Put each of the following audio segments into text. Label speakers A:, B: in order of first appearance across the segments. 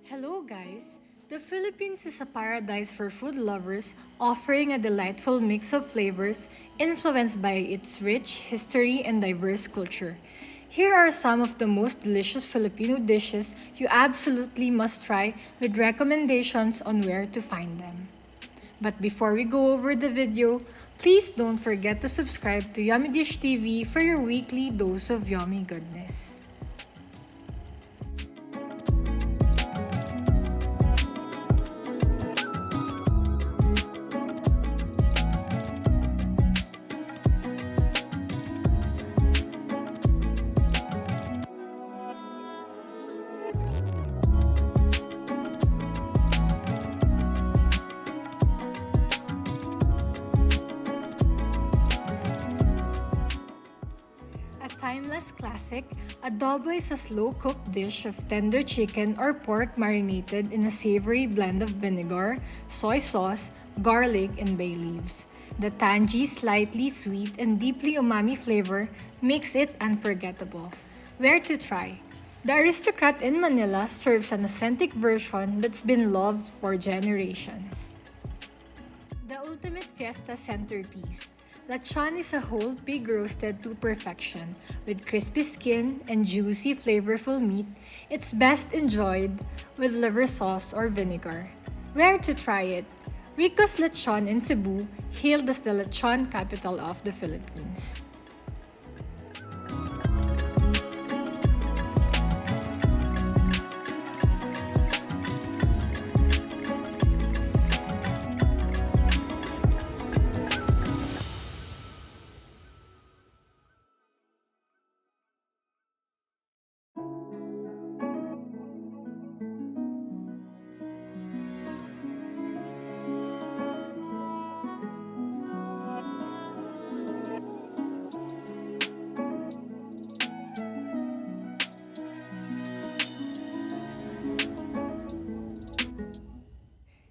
A: Hello, guys! The Philippines is a paradise for food lovers, offering a delightful mix of flavors influenced by its rich history and diverse culture. Here are some of the most delicious Filipino dishes you absolutely must try with recommendations on where to find them. But before we go over the video, please don't forget to subscribe to Yummy Dish TV for your weekly dose of yummy goodness. A timeless classic, adobo is a slow-cooked dish of tender chicken or pork marinated in a savory blend of vinegar, soy sauce, garlic, and bay leaves. The tangy, slightly sweet, and deeply umami flavor makes it unforgettable. Where to try? The Aristocrat in Manila serves an authentic version that's been loved for generations. The ultimate fiesta centerpiece. Lechon is a whole pig roasted to perfection. With crispy skin and juicy, flavorful meat, it's best enjoyed with liver sauce or vinegar. Where to try it? Rico's Lechon in Cebu, hailed as the lechon capital of the Philippines.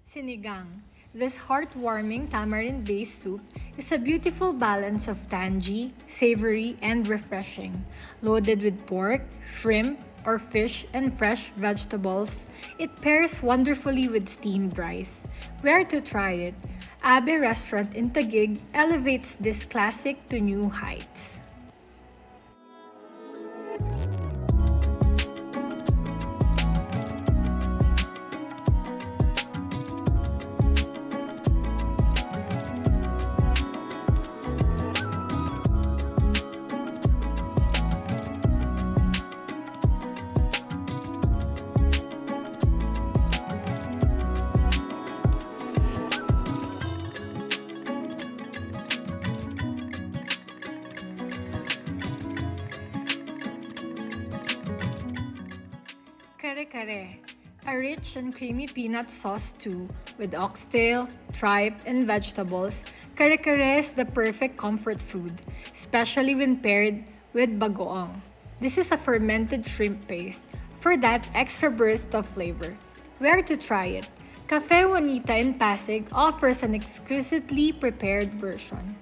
A: Sinigang. This heartwarming tamarind-based soup is a beautiful balance of tangy, savory, and refreshing. Loaded with pork, shrimp, or fish and fresh vegetables, it pairs wonderfully with steamed rice. Where to try it? Abe Restaurant in Taguig elevates this classic to new heights. Kare-kare, a rich and creamy peanut sauce stew with oxtail, tripe, and vegetables. Kare-kare is the perfect comfort food, especially when paired with bagoong. This is a fermented shrimp paste for that extra burst of flavor. Where to try it? Cafe Juanita in Pasig offers an exquisitely prepared version.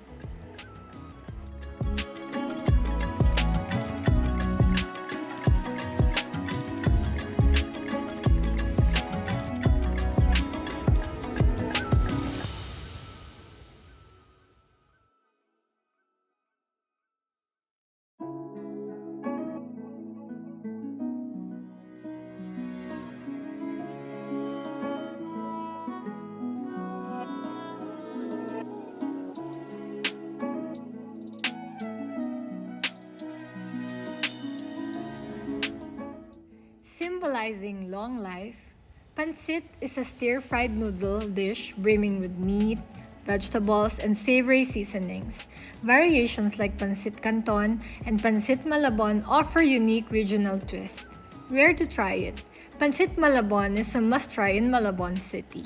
A: Symbolizing long life, pancit is a stir-fried noodle dish brimming with meat, vegetables, and savory seasonings. Variations like pancit canton and pancit malabon offer unique regional twists. Where to try it? Pancit malabon is a must-try in Malabon City.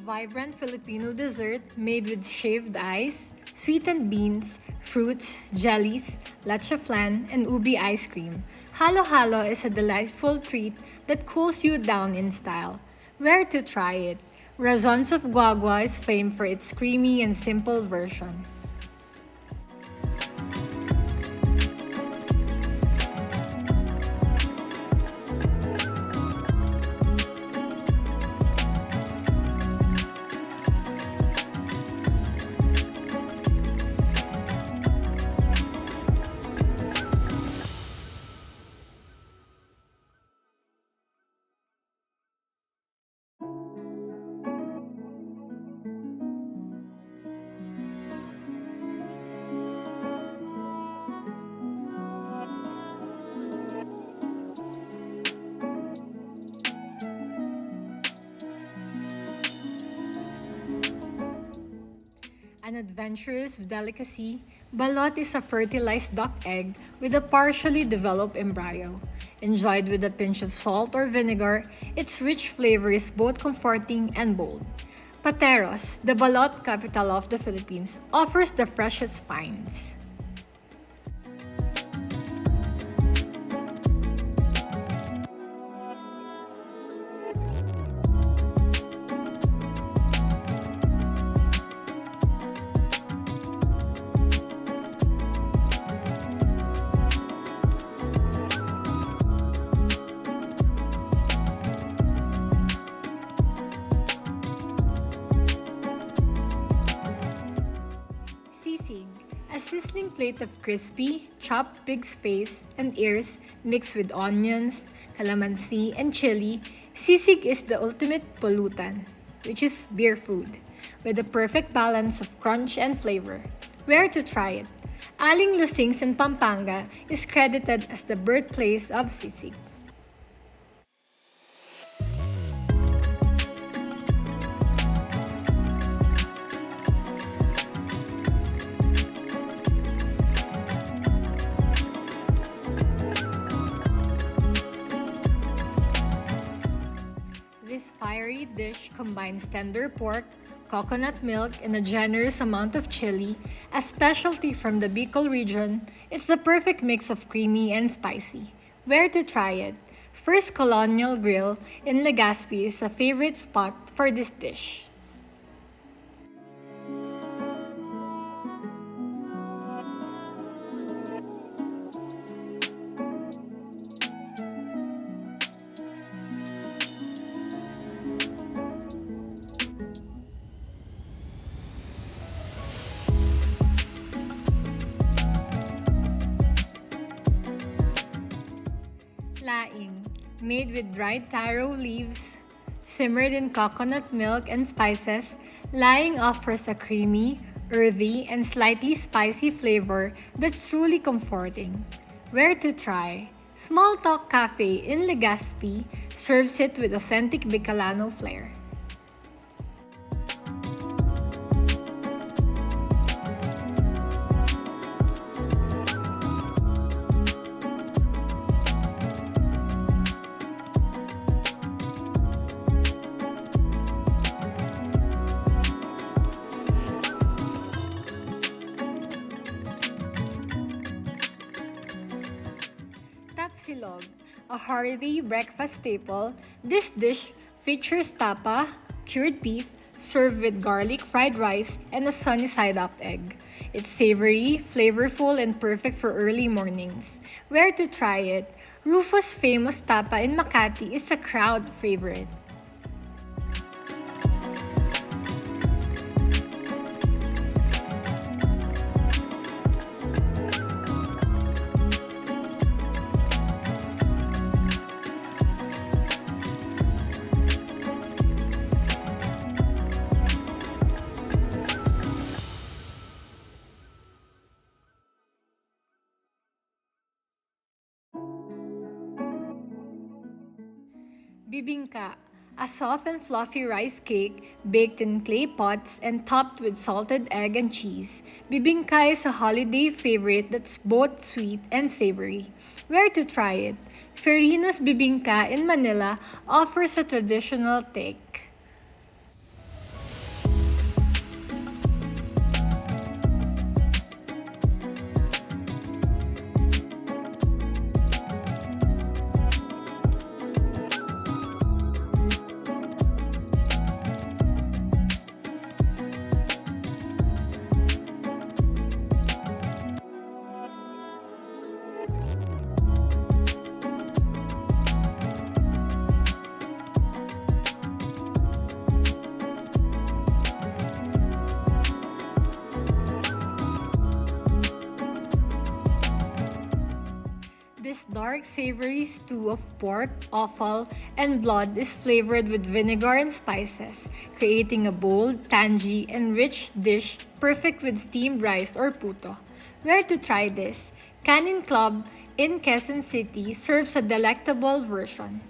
A: vibrant Filipino dessert made with shaved ice, sweetened beans, fruits, jellies, leche flan, and ubi ice cream. Halo-halo is a delightful treat that cools you down in style. Where to try it? Razons of Guagua is famed for its creamy and simple version. An adventurous delicacy, balot is a fertilized duck egg with a partially developed embryo. Enjoyed with a pinch of salt or vinegar, its rich flavor is both comforting and bold. Pateros, the balot capital of the Philippines, offers the freshest finds. Sisig, a sizzling plate of crispy, chopped pig's face and ears mixed with onions, calamansi, and chili. Sisig is the ultimate pulutan, which is beer food, with a perfect balance of crunch and flavor. Where to try it? Aling Lusings in Pampanga is credited as the birthplace of sisig. This fiery dish combines tender pork, coconut milk, and a generous amount of chili, a specialty from the Bicol region. It's the perfect mix of creamy and spicy. Where to try it? First Colonial Grill in Legazpi is a favorite spot for this dish. Laing, made with dried taro leaves, simmered in coconut milk and spices, laing offers a creamy, earthy, and slightly spicy flavor that's truly comforting. Where to try? Small Talk Cafe in Legazpi serves it with authentic Bicolano flair. Tapsilog, a hearty breakfast staple, this dish features tapa, cured beef, served with garlic fried rice and a sunny side up egg. It's savory, flavorful, and perfect for early mornings. Where to try it? Rufus' famous tapa in Makati is a crowd favorite. Bibingka, a soft and fluffy rice cake baked in clay pots and topped with salted egg and cheese. Bibingka is a holiday favorite that's both sweet and savory. Where to try it? Farina's Bibingka in Manila offers a traditional take. This dark savory stew of pork, offal, and blood is flavored with vinegar and spices, creating a bold, tangy, and rich dish perfect with steamed rice or puto. Where to try this? Canning Club in Quezon City serves a delectable version.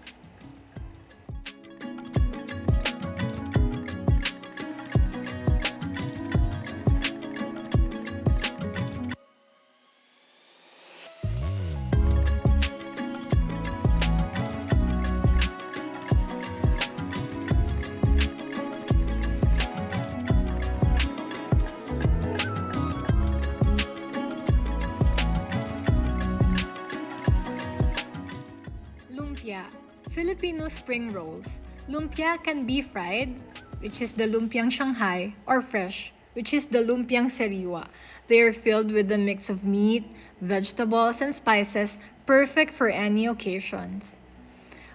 A: Lumpia, Filipino spring rolls. Lumpia can be fried, which is the lumpiang Shanghai, or fresh, which is the lumpiang sariwa. They are filled with a mix of meat, vegetables, and spices, perfect for any occasions.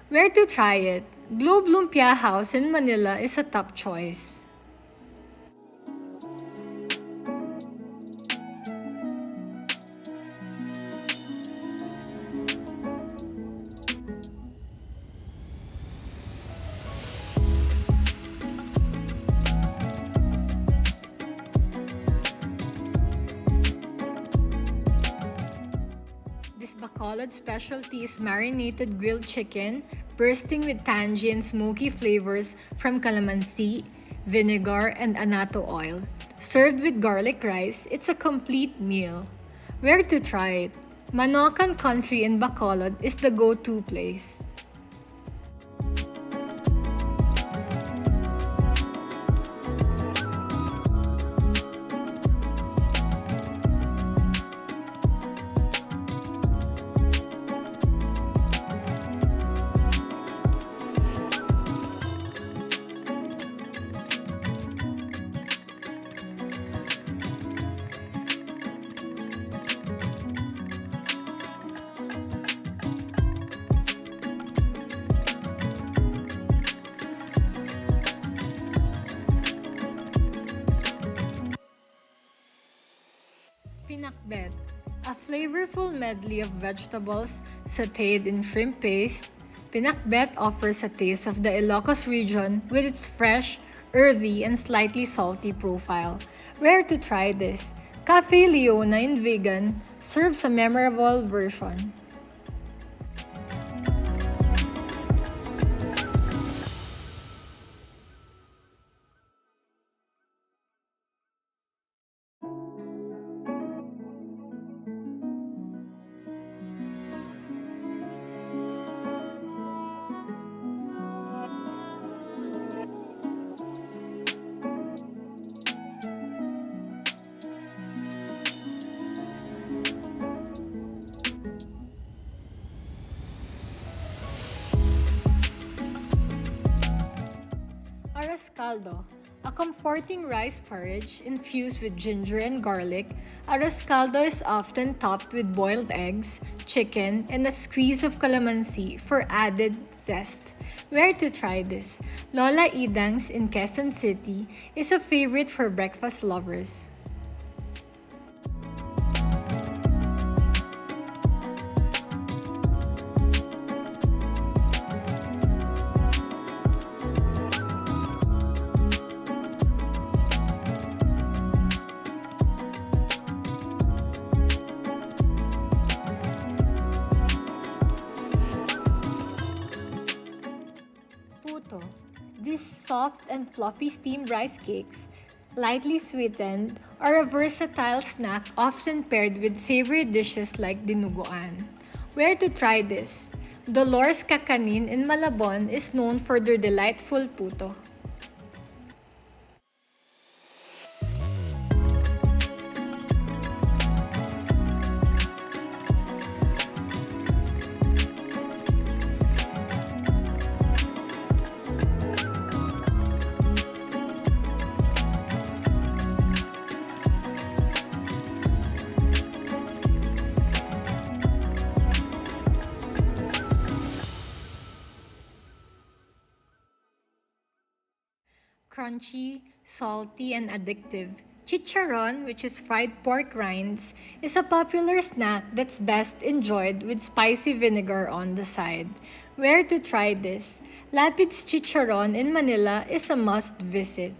A: Where to try it? Globe Lumpia House in Manila is a top choice. This Bacolod specialty is marinated grilled chicken, bursting with tangy and smoky flavors from calamansi, vinegar, and annatto oil. Served with garlic rice, it's a complete meal. Where to try it? Manokan Country in Bacolod is the go-to place. Pinakbet, a flavorful medley of vegetables sautéed in shrimp paste. Pinakbet offers a taste of the Ilocos region with its fresh, earthy, and slightly salty profile. Where to try this? Cafe Leona in Vegan serves a memorable version. Arroz caldo, a comforting rice porridge infused with ginger and garlic. Arroz caldo is often topped with boiled eggs, chicken, and a squeeze of calamansi for added zest. Where to try this? Lola Idang's in Quezon City is a favorite for breakfast lovers. Puto. These soft and fluffy steamed rice cakes, lightly sweetened, are a versatile snack often paired with savory dishes like dinuguan. Where to try this? Dolores Kakanin in Malabon is known for their delightful puto. Crunchy, salty, and addictive, Chicharon, which is fried pork rinds, is a popular snack that's best enjoyed with spicy vinegar on the side. Where to try this? Lapid's Chicharon in Manila is a must visit.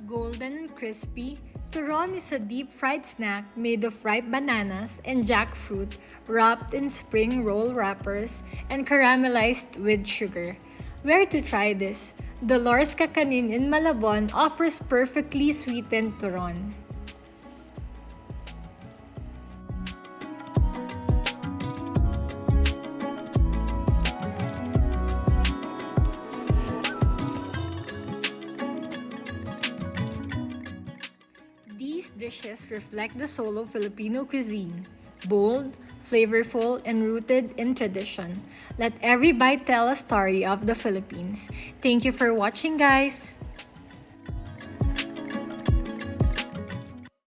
A: Golden and crispy, turon is a deep-fried snack made of ripe bananas and jackfruit wrapped in spring roll wrappers and caramelized with sugar. Where to try this? Dolores Kakanin in Malabon offers perfectly sweetened turon. These dishes reflect the soul of Filipino cuisine. Bold, flavorful, and rooted in tradition. Let every bite tell a story of the Philippines. Thank you for watching, guys!